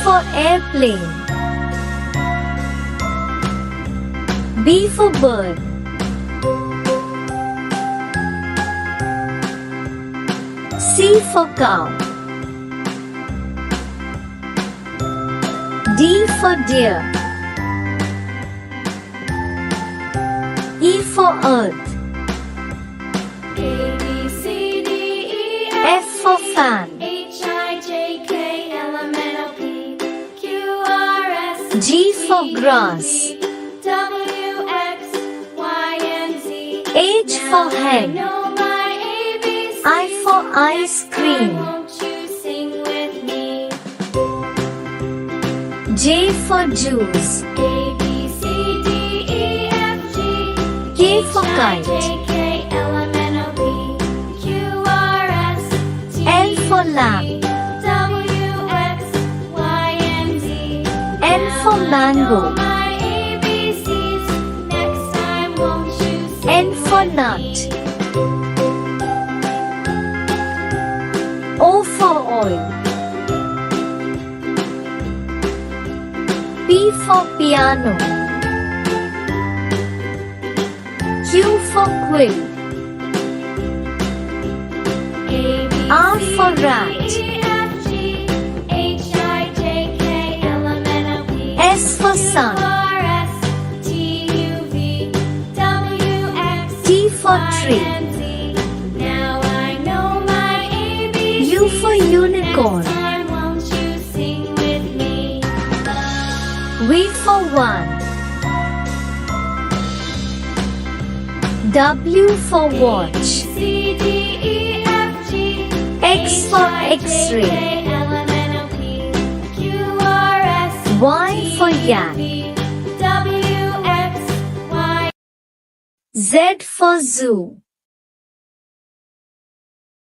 for airplane. B for bird. C for cow. D for deer. E for earth. A, B, C, D, E, F for fan. H, I, J, K, L, M, N, O, P, Q, R, S, G for grass. W, X, Y, and Z. H for I hen. know my ABCs. I for ice cream. Won't you sing with me? J for juice. A, B, C, D, E, F, G. K for H, I, kite. J, K, L, M, N, O, P, Q, R, S, T, L for U, lamb. V, W, X, Y, and Z. N for mango. My ABCs. Next time, won't you sing N for with nut. me? O for oil. P for piano. Q for quill. A, B, R C, for D, rat. E, F, G, H, I, J, K, L, M, N, O, P, S for Q, sun. R, S, T, U, V, W, X, T for Y, tree. and Z. Now I know my ABCs. U for unicorn. Next time, won't you sing with me? V for one. W for watch. C, D, E, F, G, X for X-ray. K, L, M, N, O, P, Q, R, S, Y for yak. V, W, X, Y. Z for zoo.